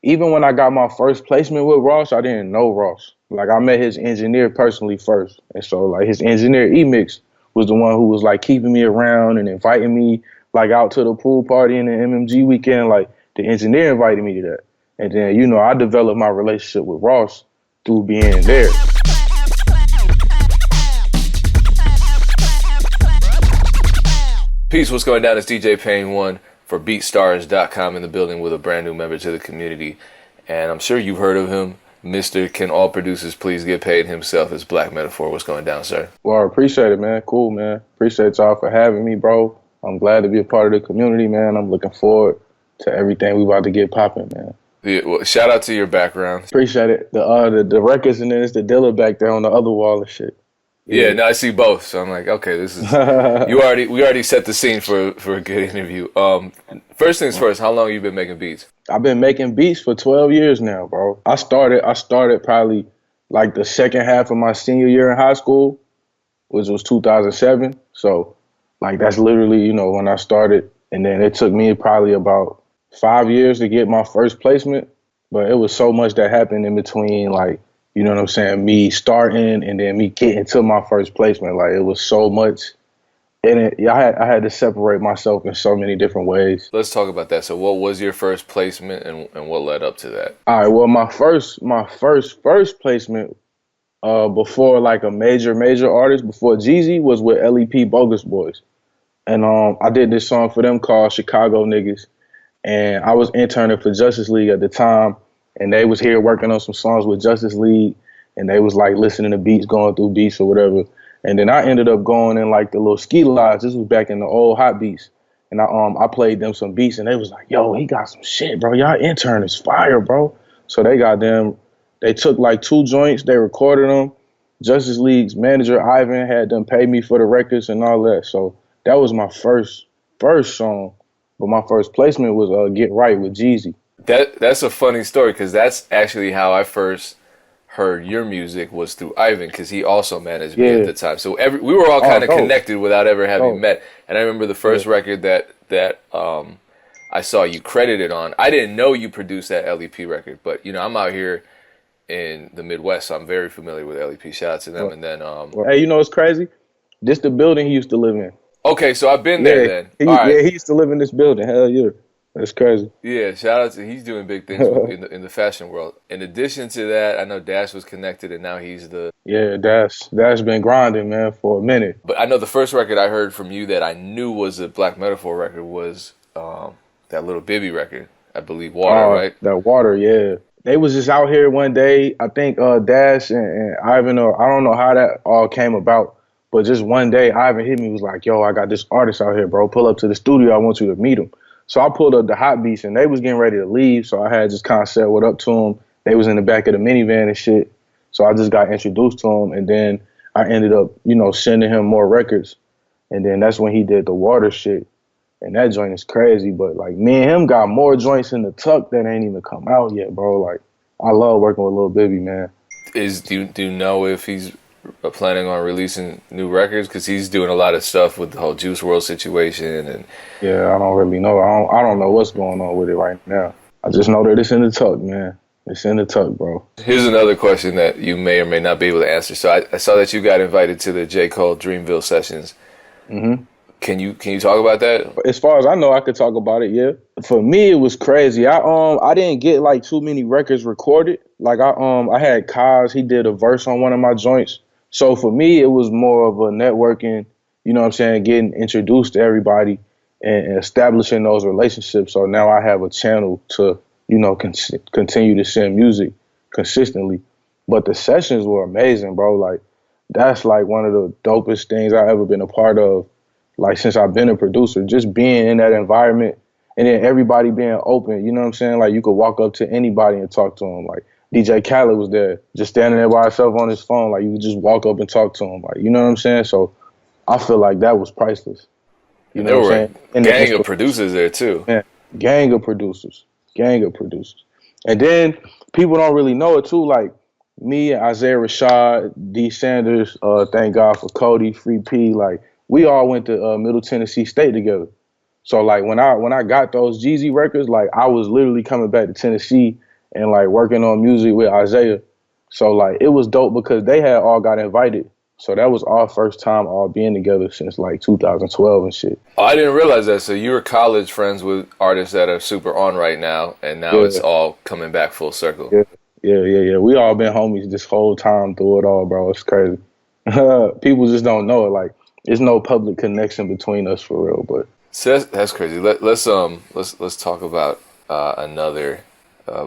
even when I got my first placement with Ross, I didn't know Ross. Like I met his engineer personally first. And so like his engineer E-Mix was the one who was like keeping me around and inviting me like out to the pool party and the MMG weekend. Like the engineer invited me to that. And then, you know, I developed my relationship with Ross through being there. Peace, what's going down? It's DJ Payne 1 for beatstars.com in the building with a brand new member to the community. And I'm sure you've heard of him. Mr. Can All Producers Please Get Paid himself is Black Metaphor. What's going down, sir? Well, I appreciate it, man. Cool, man. Appreciate y'all for having me, bro. I'm glad to be a part of the community, man. I'm looking forward to everything we about to get popping, man. Yeah, well, shout out to your background. Appreciate it. The records and then it's the dealer back there on the other wall and shit. Yeah, no, I see both. So I'm like, okay, this is we already set the scene for a good interview. First things first, how long have you been making beats? I've been making beats for 12 years now, bro. I started probably like the second half of my senior year in high school, which was 2007. So like that's literally, you know, when I started. And then it took me probably about 5 years to get my first placement. But it was so much that happened in between, like, you know what I'm saying, me starting and then me getting to my first placement. Like, it was so much. And I had to separate myself in so many different ways. Let's talk about that. So what was your first placement and what led up to that? All right, well, my first placement before like a major artist, before Jeezy, was with LEP Bogus Boys. And I did this song for them called Chicago Niggas. And I was interning for Justice League at the time. And they was here working on some songs with Justice League. And they was like listening to beats, going through beats or whatever. And then I ended up going in like the little ski lodge. This was back in the old hot beats. And I played them some beats and they was like, yo, he got some shit, bro. Y'all intern is fire, bro. So they took like 2 joints, they recorded them. Justice League's manager, Ivan, had them pay me for the records and all that. So that was my first song. But my first placement was Get Right with Jeezy. That's a funny story because that's actually how I first heard your music was through Ivan because he also managed me at the time. So we were all kind of connected without ever having met. And I remember the first record that I saw you credited on. I didn't know you produced that LEP record, but you know I'm out here in the Midwest, so I'm very familiar with LEP. Shout out to them. And then hey, you know what's crazy? This the building he used to live in. Okay, so I've been there then. Yeah, he used to live in this building. Hell yeah. That's crazy. Yeah, shout out to he's doing big things in the fashion world. In addition to that, I know Dash was connected, and now he's the Dash been grinding, man, for a minute. But I know the first record I heard from you that I knew was a Black Metaphor record was that Little Bibby record, I believe, Water, right? That Water, yeah. They was just out here one day. I think Dash and Ivan, or I don't know how that all came about, but just one day Ivan hit me, was like, "Yo, I got this artist out here, bro. Pull up to the studio. I want you to meet him." So I pulled up the hot beats and they was getting ready to leave. So I had just kind of said what up to them. They was in the back of the minivan and shit. So I just got introduced to him. And then I ended up, you know, sending him more records. And then that's when he did the Water shit. And that joint is crazy. But like me and him got more joints in the tuck that ain't even come out yet, bro. Like I love working with Lil Bibby, man. Do you know if he's planning on releasing new records? Because he's doing a lot of stuff with the whole Juice WRLD situation. And yeah, I don't really know. I don't know what's going on with it right now. I just know that it's in the tuck, man. It's in the tuck, bro. Here's another question that you may or may not be able to answer. So I saw that you got invited to the J. Cole Dreamville sessions. Mm-hmm. Can you talk about that? As far as I know, I could talk about it, yeah. For me, it was crazy. I didn't get like too many records recorded. Like I had Kaz, he did a verse on one of my joints. So for me, it was more of a networking, you know what I'm saying, getting introduced to everybody and establishing those relationships. So now I have a channel to, you know, continue to send music consistently. But the sessions were amazing, bro. Like, that's like one of the dopest things I've ever been a part of, like, since I've been a producer. Just being in that environment and then everybody being open, you know what I'm saying? Like, you could walk up to anybody and talk to them. Like, DJ Khaled was there, just standing there by himself on his phone. Like, you could just walk up and talk to him. Like, you know what I'm saying? So I feel like that was priceless. You know what I'm saying? And gang of producers there, too. Yeah, gang of producers. And then people don't really know it, too. Like, me, Isaiah Rashad, D. Sanders, thank God for Cody, Free P, like, we all went to Middle Tennessee State together. So, like, when I got those Jeezy records, like, I was literally coming back to Tennessee and like working on music with Isaiah. So like it was dope because they had all got invited. So that was our first time all being together since like 2012 and shit. Oh, I didn't realize that. So you were college friends with artists that are super on right now, and now it's Yeah, all coming back full circle. yeah, yeah. We all been homies this whole time through it all, bro. It's crazy. People just don't know it. Like, there's no public connection between us for real. But So that's crazy. Let's talk about another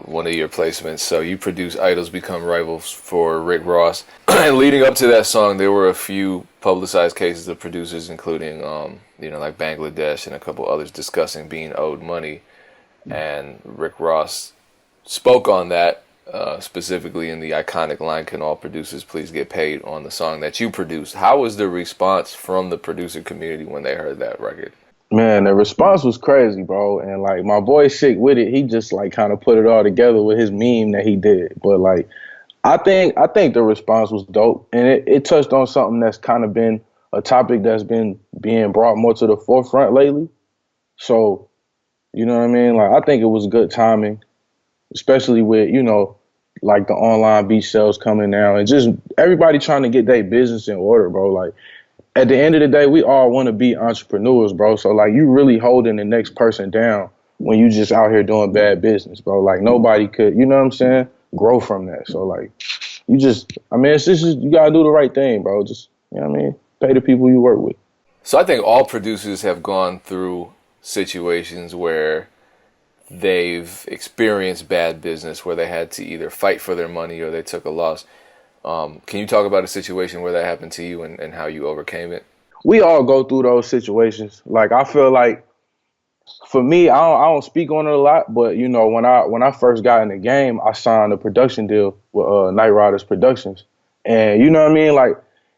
one of your placements. So you produce "Idols Become Rivals" for Rick Ross, and leading up to that song, there were a few publicized cases of producers, including like Bangladesh and a couple others, discussing being owed money, and Rick Ross spoke on that. Specifically in the iconic line, "Can all producers please get paid?" on the song that you produced. How was the response from the producer community when they heard that record? man, the response was crazy, bro. And like my boy Sick with it, he just like kind of put it all together with his meme that he did. But like I think the response was dope, and it touched on something that's kind of been a topic that's been being brought more to the forefront lately. So you know what I mean? Like I think it was good timing, especially with like the online beat sales coming now and just everybody trying to get their business in order, bro. Like at the end of the day, we all want to be entrepreneurs, bro. So like you really holding the next person down when you just out here doing bad business, bro. Like nobody could, you know what I'm saying, grow from that. So like it's just you gotta do the right thing, bro. Just pay the people you work with. So I think all producers have gone through situations where they've experienced bad business, where they had to either fight for their money or they took a loss. Can you talk about a situation where that happened to you and how you overcame it? We all go through those situations. Like I feel like for me, I don't speak on it a lot, but when I first got in the game, I signed a production deal with Night Riders Productions, and you know what I mean. Like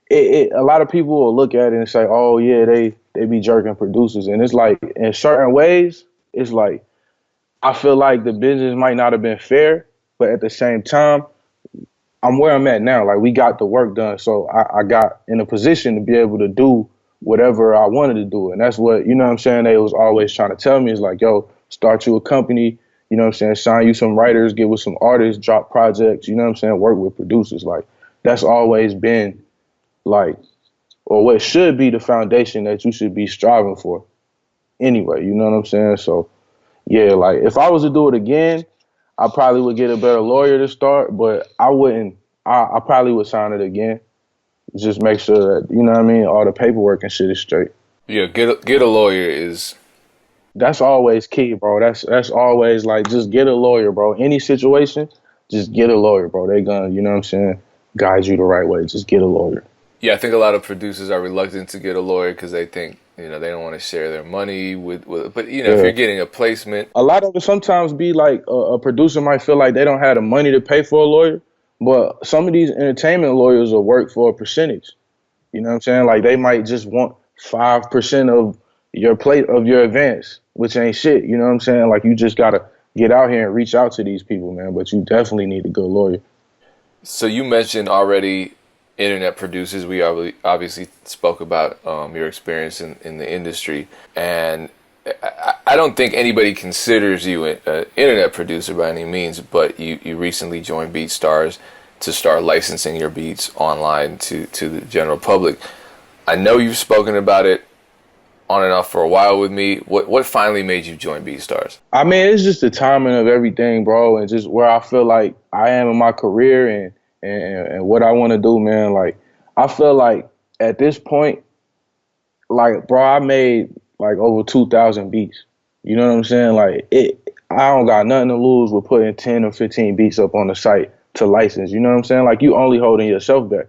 a lot of people will look at it and say, "Oh yeah, they be jerking producers," and it's like in certain ways, it's like I feel like the business might not have been fair, but at the same time, I'm where I'm at now. Like we got the work done, so I got in a position to be able to do whatever I wanted to do, and that's what what I'm saying. They was always trying to tell me is like, yo, start you a company. You know what I'm saying? Sign you some writers, get with some artists, drop projects. You know what I'm saying? Work with producers. Like that's always been like, or what should be the foundation that you should be striving for. Anyway, you know what I'm saying? So yeah, like if I was to do it again, I probably would get a better lawyer to start, but I wouldn't. I probably would sign it again. Just make sure that what I mean, all the paperwork and shit is straight. Yeah, get a lawyer is That's always key, bro. That's always like just get a lawyer, bro. Any situation, just get a lawyer, bro. They gonna, you know what I'm saying, guide you the right way. Just get a lawyer. Yeah, I think a lot of producers are reluctant to get a lawyer because they think they don't want to share their money with. But if you're getting a placement, a lot of it sometimes be like a producer might feel like they don't have the money to pay for a lawyer, but some of these entertainment lawyers will work for a percentage. You know what I'm saying? Like they might just want 5% of your advance, which ain't shit. You know what I'm saying? Like you just gotta get out here and reach out to these people, man. But you definitely need a good lawyer. So you mentioned already internet producers. We obviously spoke about your experience in the industry, and I don't think anybody considers you an internet producer by any means, but you recently joined BeatStars to start licensing your beats online to the general public. I know you've spoken about it on and off for a while with me. What finally made you join BeatStars? I mean, it's just the timing of everything, bro, and just where I feel like I am in my career and what I want to do, man. Like, I feel like at this point, like, bro, I made like over 2,000 beats. You know what I'm saying? Like, I don't got nothing to lose with putting 10 or 15 beats up on the site to license. You know what I'm saying? Like, you only holding yourself back.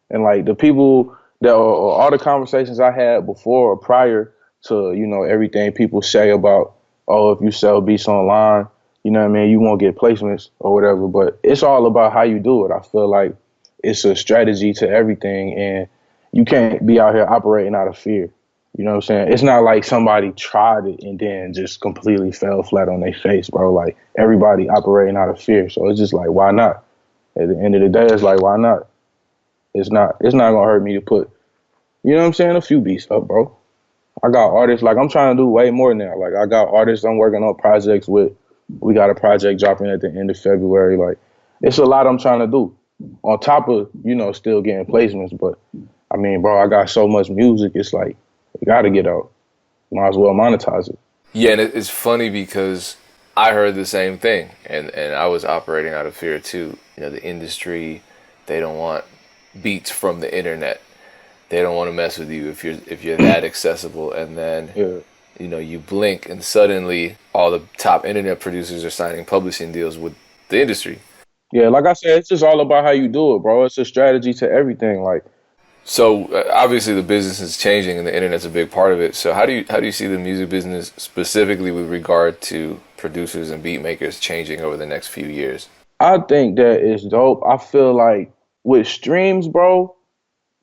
And like the people that or all the conversations I had before or prior to, everything people say about, oh, if you sell beats online, you know what I mean, you won't get placements or whatever. But it's all about how you do it. I feel like it's a strategy to everything, and you can't be out here operating out of fear. You know what I'm saying? It's not like somebody tried it and then just completely fell flat on their face, bro. Like everybody operating out of fear. So it's just like, why not? At the end of the day, it's like, why not? It's not gonna hurt me to put, you know what I'm saying, a few beats up, bro. I got artists, like I'm trying to do way more now. Like I got artists I'm working on projects with We got a project dropping at the end of February. Like, it's a lot I'm trying to do. On top of, still getting placements. But, I mean, bro, I got so much music. It's like, you got to get out. Might as well monetize it. Yeah, and it's funny because I heard the same thing, and I was operating out of fear too. The industry, they don't want beats from the internet. They don't want to mess with you if you're that accessible. And then, you blink, and suddenly all the top internet producers are signing publishing deals with the industry. Yeah, like I said, it's just all about how you do it, bro. It's a strategy to everything. Like, so obviously the business is changing, and the internet's a big part of it. So how do you see the music business specifically with regard to producers and beat makers changing over the next few years? I think that it's dope. I feel like with streams, bro,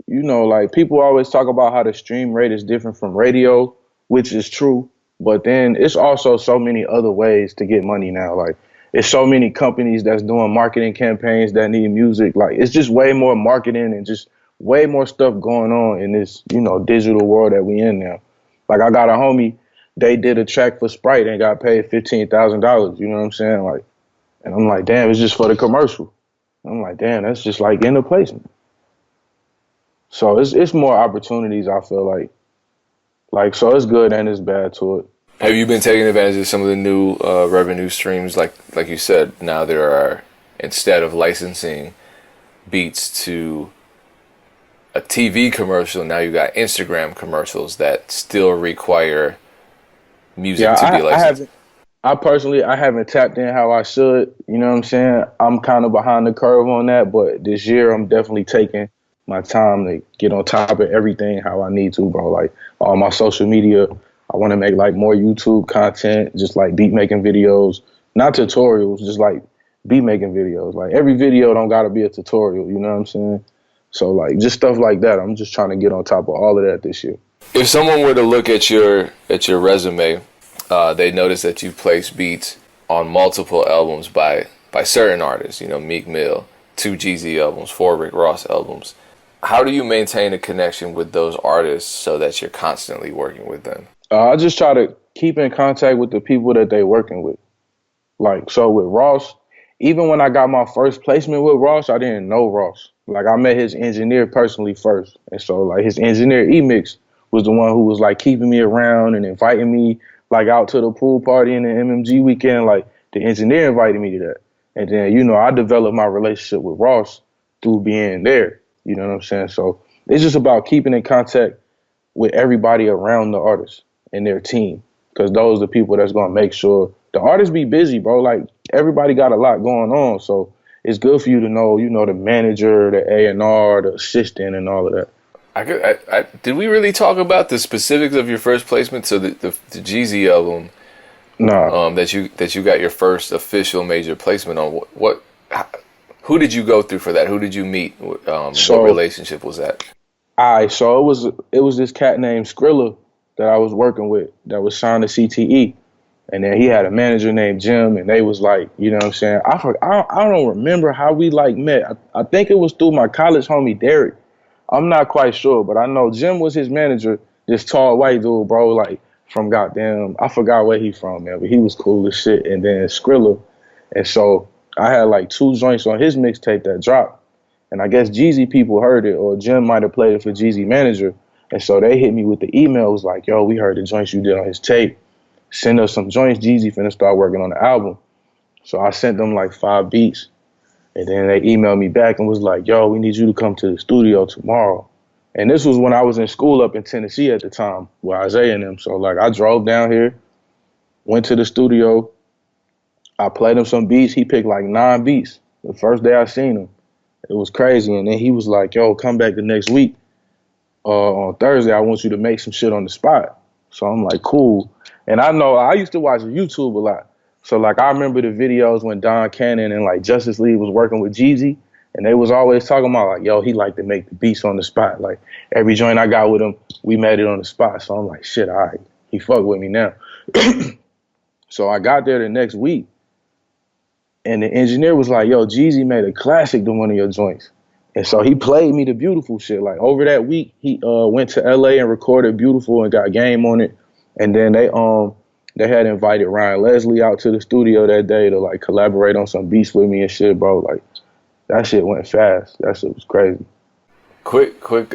like people always talk about how the stream rate is different from radio, which is true. But then it's also so many other ways to get money now. Like, it's so many companies that's doing marketing campaigns that need music. Like, it's just way more marketing and just way more stuff going on in this, digital world that we in now. Like, I got a homie, they did a track for Sprite and got paid $15,000. You know what I'm saying? Like, and I'm like, damn, it's just for the commercial. I'm like, damn, that's just like in the placement. So it's more opportunities, I feel like. Like, so it's good and it's bad to it. Have you been taking advantage of some of the new revenue streams? Like you said, now there are, instead of licensing beats to a TV commercial, now you got Instagram commercials that still require music to be licensed. I haven't tapped in how I should. You know what I'm saying? I'm kind of behind the curve on that, but this year I'm definitely taking my time to get on top of everything how I need to, bro. Like, all my social media, I want to make like more YouTube content, just like beat making videos, not tutorials, just like beat making videos. Like, every video don't gotta be a tutorial, you know what I'm saying? So like just stuff like that. I'm just trying to get on top of all of that this year. If someone were to look at your resume, they notice that you place beats on multiple albums by certain artists. Meek Mill, 2 Jeezy albums, 4 Rick Ross albums. How do you maintain a connection with those artists so that you're constantly working with them? I just try to keep in contact with the people that they working with. Like, so with Ross, even when I got my first placement with Ross, I didn't know Ross. Like, I met his engineer personally first. And so, like, his engineer, E-Mix, was the one who was, like, keeping me around and inviting me, like, out to the pool party and the MMG weekend. Like, the engineer invited me to that. And then, I developed my relationship with Ross through being there. You know what I'm saying? So it's just about keeping in contact with everybody around the artist and their team, because those are the people that's going to make sure the artists be busy, bro. Like, everybody got a lot going on. So it's good for you to know, the manager, the A&R, the assistant, and all of that. Did we really talk about the specifics of your first placement? So the Jeezy album, that you got your first official major placement on. Who did you go through for that? Who did you meet? What relationship was that? So it was this cat named Skrilla that I was working with that was signed to CTE. And then he had a manager named Jim, and they was like, you know what I'm saying? I don't remember how we like met. I think it was through my college homie, Derek. I'm not quite sure, but I know Jim was his manager, this tall white dude, bro, like from goddamn, I forgot where he from, man, but he was cool as shit. And then Skrilla. And so I had like 2 joints on his mixtape that dropped. And I guess Jeezy people heard it, or Jim might have played it for Jeezy manager. And so they hit me with the emails like, yo, we heard the joints you did on his tape. Send us some joints. Jeezy finna start working on the album. So I sent them like 5 beats. And then they emailed me back and was like, yo, we need you to come to the studio tomorrow. And this was when I was in school up in Tennessee at the time with Isaiah and them. So like I drove down here, went to the studio. I played him some beats. He picked like 9 beats the first day I seen him. It was crazy. And then he was like, yo, come back the next week. On Thursday, I want you to make some shit on the spot. So I'm like, cool. And I know I used to watch YouTube a lot. So like I remember the videos when Don Cannon and like Justice League was working with Jeezy, and they was always talking about like, yo, he liked to make the beats on the spot. Like every joint I got with him, we made it on the spot. So I'm like, shit, all right, he fuck with me now. So I got there the next week, and the engineer was like, yo, Jeezy made a classic to one of your joints. And so he played me the Beautiful shit. Like over that week, he went to LA and recorded Beautiful and got Game on it. And then They had invited Ryan Leslie out to the studio that day to like collaborate on some beats with me and shit, bro. Like that shit went fast. That shit was crazy. Quick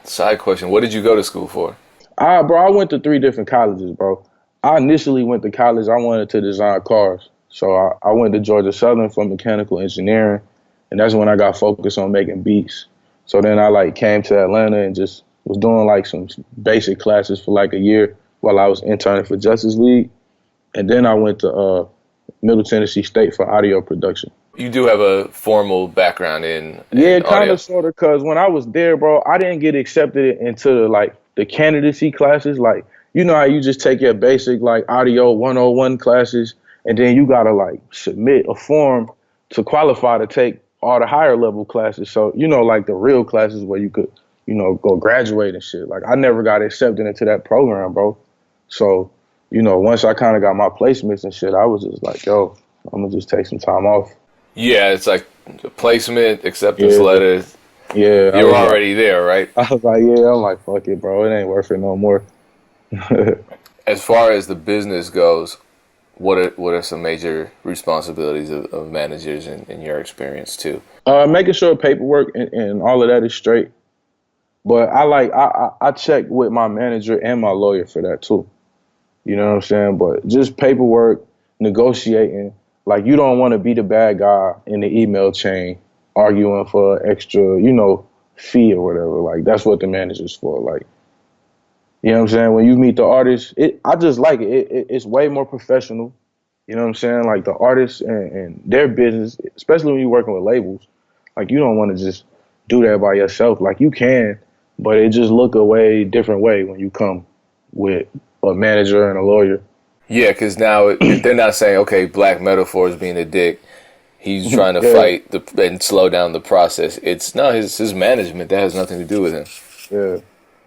side question. What did you go to school for? Bro, I went to 3 different colleges, bro. I initially went to college. I wanted to design cars. So I went to Georgia Southern for mechanical engineering. And that's when I got focused on making beats. So then I like came to Atlanta and just was doing like some basic classes for like a year while I was interning for Justice League. And then I went to Middle Tennessee State for audio production. You do have a formal background in Yeah, kind audio. of, sort of, because when I was there, bro, I didn't get accepted into the candidacy classes. Like, you know how you just take your basic like audio 101 classes, and then you gotta like submit a form to qualify to take all the higher level classes. So, you know, like the real classes where you could, you know, go graduate and shit. Like, I never got accepted into that program, bro. So, you know, once I kind of got my placements and shit, I was just like, yo, I'm gonna just take some time off. Yeah, it's like placement, acceptance letters. Yeah, You're already there, right? I was like, yeah, I'm like, fuck it, bro. It ain't worth it no more. As far as the business goes, what are some major responsibilities of managers in your experience too? Making sure paperwork and all of that is straight. But I check with my manager and my lawyer for that too. You know what I'm saying? But just paperwork, negotiating. Like, you don't want to be the bad guy in the email chain arguing for extra, you know, fee or whatever. Like, that's what the manager's for. Like, you know what I'm saying? When you meet the artist, I just like it. It's way more professional. You know what I'm saying? Like, the artists and their business, especially when you're working with labels, like, you don't want to just do that by yourself. Like, you can, but it just look a way different way when you come with a manager and a lawyer. Yeah, because now they're not saying, okay, Black Metaphor is being a dick. He's trying to fight and slow down the process. It's no, his management. That has nothing to do with him. Yeah.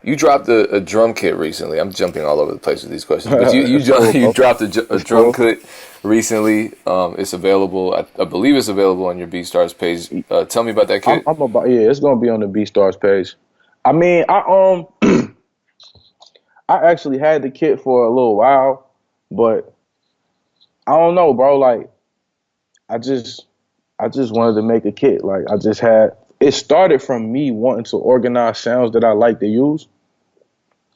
You dropped a drum kit recently. I'm jumping all over the place with these questions, but you dropped a drum kit recently. It's available. I believe it's available on your BeatStars page. Tell me about that kit. It's gonna be on the BeatStars page. I mean, I actually had the kit for a little while, but I don't know, bro. Like, I just wanted to make a kit. Like, it started from me wanting to organize sounds that I like to use.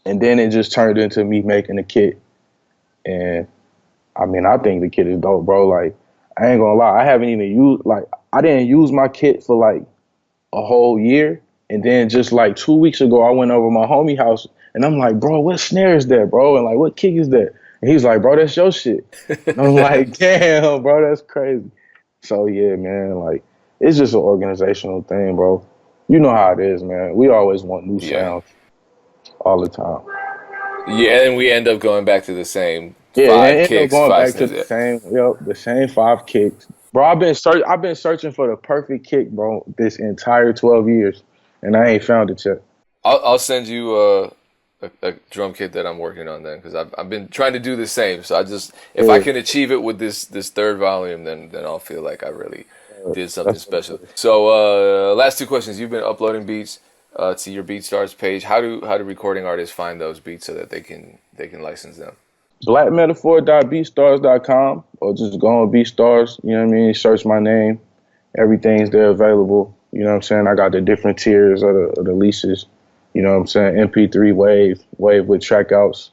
And then it just turned into me making a kit. And I mean, I think the kit is dope, bro. Like, I ain't gonna lie. I didn't use my kit for like a whole year. And then just like 2 weeks ago, I went over my homie house and I'm like, bro, what snare is that, bro? And like, what kick is that? And he's like, bro, that's your shit. And I'm like, damn, bro, that's crazy. So yeah, man, like, it's just an organizational thing, bro. You know how it is, man. We always want new sounds all the time. Yeah, and we end up going back to the same Yeah, five and end up kicks, going five back to snares. the same 5 kicks. Bro, I've been searching for the perfect kick, bro, this entire 12 years, and I ain't found it yet. I'll send you a drum kit that I'm working on then, because I've been trying to do the same. So if I can achieve it with this third volume, then I'll feel like I really did something special. So last 2 questions. You've been uploading beats to your BeatStars page. How do recording artists find those beats so that they can license them? blackmetaphor.beatstars.com, or just go on BeatStars, you know what I mean? Search my name. Everything's there available. You know what I'm saying? I got the different tiers of the leases. You know what I'm saying? MP3 wave with trackouts,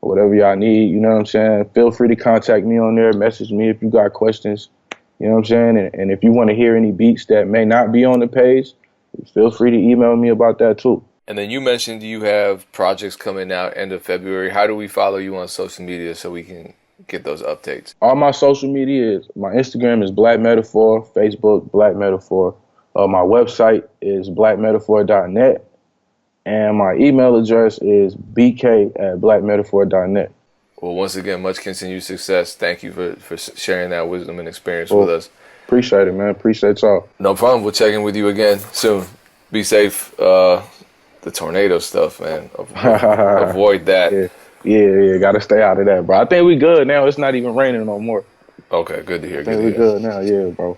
whatever y'all need. You know what I'm saying? Feel free to contact me on there. Message me if you got questions. You know what I'm saying? And if you want to hear any beats that may not be on the page, feel free to email me about that too. And then you mentioned you have projects coming out end of February. How do we follow you on social media so we can get those updates? All my social media my Instagram is Black Metaphor, Facebook Black Metaphor. My website is blackmetaphor.net, and my email address is bk@blackmetaphor.net. Well, once again, much continued success. Thank you for sharing that wisdom and experience with us. Appreciate it, man. Appreciate y'all. No problem. We'll check in with you again soon. Be safe. The tornado stuff, man. Avoid that. Yeah. Got to stay out of that, bro. I think we good now. It's not even raining no more. Okay, good to hear. I think we good now. Yeah, bro.